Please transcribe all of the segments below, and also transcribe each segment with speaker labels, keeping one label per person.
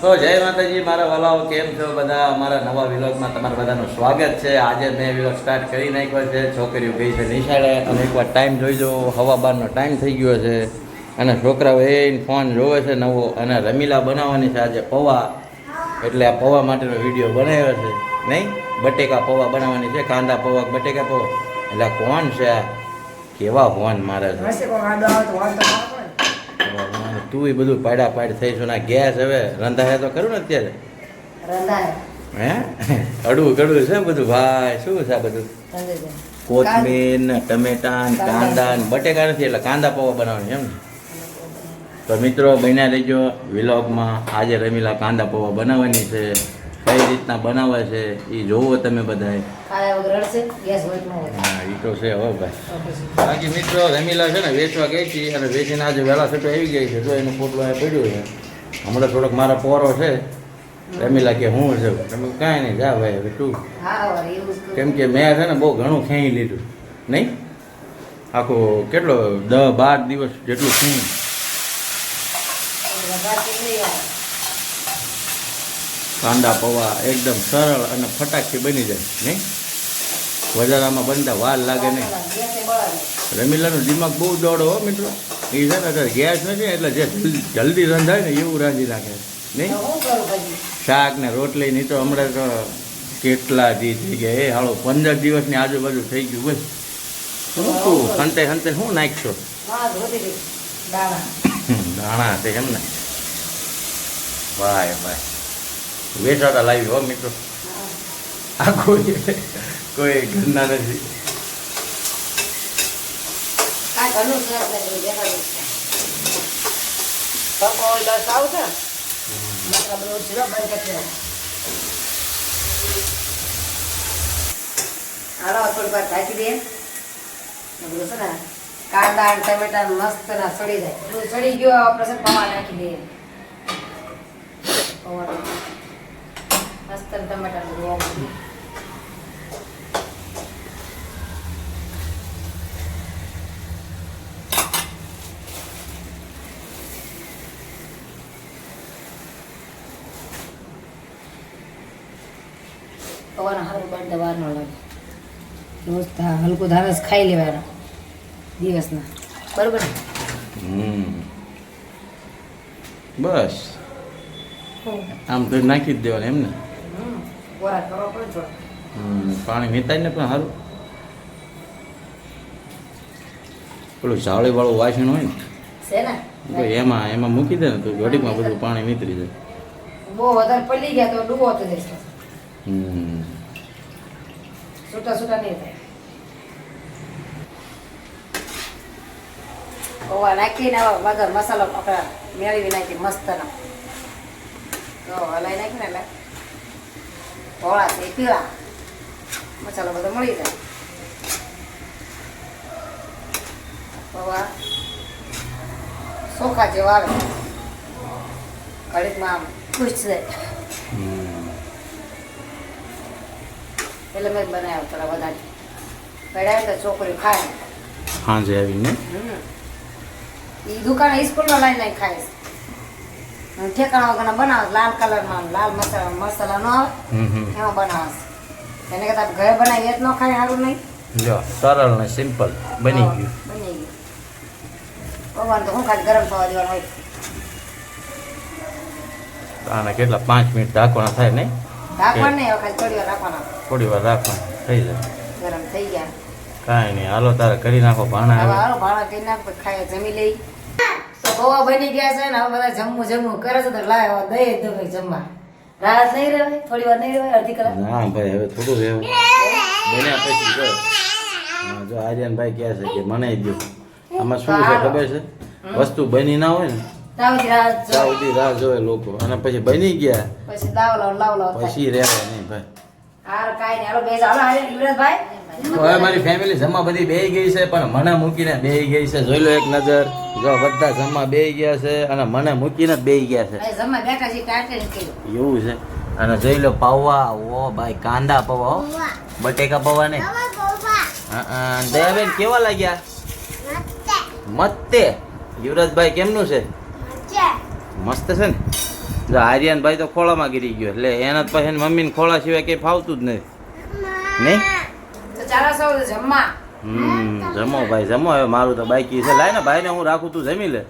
Speaker 1: તો જય માતાજી મારા વાલાઓ, કેમ છો બધા? અમારા નવા વિલોગમાં તમારા બધાનું સ્વાગત છે. આજે મેં વિલોગ સ્ટાર્ટ કરી નાખ્યો છે. છોકરીઓ ગઈ છે નિશાળે અને એકવાર ટાઈમ જોઈ જો, 12:15નો ટાઈમ થઈ ગયો છે અને છોકરાઓ એને ફોન જોવે છે નવો. અને રમીલા બનાવવાની છે આજે પૌવા, એટલે આ પૌવા માટેનો વિડીયો બનાવ્યો છે. નહીં, બટેકા પૌવા બનાવવાની છે, કાંદા પૌવા, બટેકા પૌવા. એટલે કોણ છે આ? કેવા ફોન મારે છે? તું એ બધું પાડા પાડ થઈશું ના. ગેસ હવે રંધાય તો કરું ને અત્યારે હે અડવું કડવું છે બધું ભાઈ. શું છે આ બધું? કોથમીર ને ટમેટા ને કાંદા ને બટેકા નથી, એટલે કાંદા પૌવા બનાવવાની એમ ને. તો મિત્રો બન્યા રહેજો વિલોગમાં. આજે રમીલા કાંદા પૌવા બનાવવાની છે. કઈ રીતના બનાવે છે એ જોવો તમે બધાએ. હા એ તો છે હો ભાઈ. બાકી મિત્રો રમીલા છે ને વેચવા ગઈ હતી અને વેચીને આજે વહેલા છૂટો આવી ગઈ છે. તો એનું પોટલું આ પડ્યું છે. હમણાં થોડોક મારા પોરો છે. રમીલા કે હું છે, તમે કાંઈ નહીં જા ભાઈ હવે તું. કેમ કે મેં છે ને બહુ ઘણું ખેંચી લીધું. નહીં આખું કેટલો 10-12 દિવસ જેટલું ખેંચી. કાંદા પૌવા એકદમ સરળ અને ફટાકથી બની જાય. નહીં વધારામાં બનતા વાર લાગે નહીં. રમીલાનું દિમાગ બહુ દોડો હો મિત્રો. એ છે ને અત્યારે ગેસ નથી એટલે જે જલ્દી રંધાય ને એવું રાંધી નાખે. નહીં શાક ને રોટલી નહીં તો હમણાં તો કેટલા દી થઈ ગયા. એ હાલો 15 દિવસની આજુબાજુ થઈ ગયું. બસ શું તું હંતે હંતે શું નાખશો? દાણા તે એમ ને. ભાઈ ભાઈ વેચાતા લાવી હો મિત્રો. આ કોઈ ઘરના નથી.
Speaker 2: કાંદા ટમેટા મસ્ત ના સડી જાય. સડી ગયો આપણે પૌવા નાખી દઈએ. મસ્ત ટમેટા પૌવાના હારું બને વાર ન લાગે. હલકું ધારસ ખાઈ લેવાના દિવસના. બરોબર
Speaker 1: બસ આમ તો નાખી જ દેવાનું એમ ને. પાણી મીતાય ને પણ સારું. પેલું ઝાવળી વાળું વાસણ હોય ને એમાં મૂકી દે ને તો ઘડીકમાં બધું પાણી નીતરી જાય.
Speaker 2: બહુ વધારે પડી ગયા તો ડૂબો તો જશે. છૂટા નહીં થાય. પૌવા નાખીને વગર મસાલો આપણે મેળવી નાખી મસ્ત ના હલાઈ નાખીને એટલે ધોળા છે પીળા મસાલો બધો મળી જાય. પૌવા ચોખા જેવા આવે ઘડીકમાં આમ ખુશ જાય. એટલે મેં બનાવ્યો થોડા વધારે કડાય તો છોકરી ખાય
Speaker 1: હાજે આવીને.
Speaker 2: એ દુકાને સ્કૂલમાં લઈને ખાય છે. ઠેકાણા વગરના બનાવે લાલ કલરમાં લાલ મસાલા નો આવે એમાં બનાવે છે. એને કરતા ઘરે બનાવી એ જ ન ખાય સારું નહીં.
Speaker 1: જો સરળ ને સિમ્પલ બની ગયું.
Speaker 2: પૌવા તો હું ખાલી ગરમ થવા દેવાનું હોય.
Speaker 1: આને કેટલા 5 મિનિટ ઢાંકવાના થાય નહીં?
Speaker 2: ઢાંકવા નહીં, ખાલી થોડી વાર રાખવાના.
Speaker 1: થોડી વાર રાખવાના થઈ જાય.
Speaker 2: ગરમ થઈ ગયા.
Speaker 1: કાંઈ નહીં, હાલો તારે કરી નાખો ભાણા.
Speaker 2: હાલો ભાણા કરી નાખો, ખાય જમી લઈ. તો પૌવા બની ગયા છે ને હવે બધા જમવું કરે છે તો લાય દઈ દો ભાઈ જમવા. રાત નહીં રહે, થોડી વાર નહીં રહે, અડધી કલાક.
Speaker 1: ના ભાઈ હવે થોડું રહેવું. બન્યા પછી જો આર્યનભાઈ કહે છે કે મને દો. આમાં શું છે ખબર છે? વસ્તુ બની ના હોય ને તાવથી રાહ જોવે લોકો અને પછી બની ગયા
Speaker 2: પછી લાવ
Speaker 1: પછી રહેવાય નહીં ભાઈ.
Speaker 2: હાર કાઈ નહીં. હાલો બેસ. હાલો યુવરાજભાઈ.
Speaker 1: હવે મારી ફેમિલી જમવા બધી બેહી ગઈ છે પણ મને મૂકીને બેહી ગઈ છે. જોઈ લો એક નજર. જો બધા જમવા બેહી ગયા છે અને મને મૂકીને જ બેહી ગયા છે.
Speaker 2: જમવા બેઠા છે ટાટે
Speaker 1: એવું છે. અને જોઈ લો પૌવા. ઓ ભાઈ કાંદા પૌવા, બટેકા પૌવા ને. દયાબેન કેવા લાગ્યા? મસ્તે. યુવરાજભાઈ કેમનું છે? મસ્ત છે ને? જો આર્યનભાઈ તો ખોળામાં ગીરી ગયો એટલે એના તો પછી એની મમ્મીને ખોળા સિવાય કંઈ ફાવતું જ નહીં નહીં.
Speaker 2: તો ચાલો સૌ જમવા.
Speaker 1: જમો ભાઈ જમો. હવે મારું તો બાકી છે. લાય ને ભાઈને હું રાખું, તું જમી લે.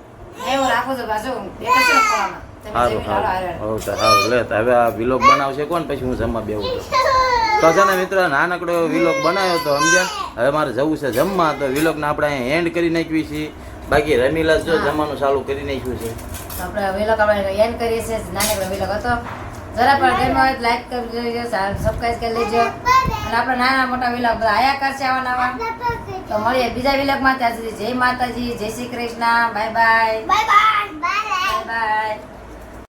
Speaker 2: હું રાખું છું બાજુ બેઠા છે ને ખોળામાં. તમે
Speaker 1: સારું
Speaker 2: જમી લો, હાલો, હાલો.
Speaker 1: સારું લે. તો હવે આ વિલોગ બનાવશે કોણ, પછી હું જમવા બેવું તો છે ને મિત્ર. નાનકડો એવો વિલોગ બનાવ્યો તો સમજ્યા. હવે મારે જવું છે જમવા, તો વિલોગને આપણે અહીંયા એન્ડ કરી નાખવી છીએ. બાકી રમીલા જો જમવાનું ચાલુ કરી નાખ્યું છે.
Speaker 2: આપણે વિલોગ આપણે એન્ડ કરીએ છીએ. નાનકડો વિલોગ હતો. જરા પણ ગમ્યો હોય લાઈક કરી લેજો, સબસ્ક્રાઇબ કરી લેજો. અને આપણે નાના મોટા વિલોગ બધા આયા કરશે આવા નવા. તો મળીએ બીજા વિલોગમાં. ત્યાં સુધી જય માતાજી, જય Shri Krishna, bye bye. Bye bye.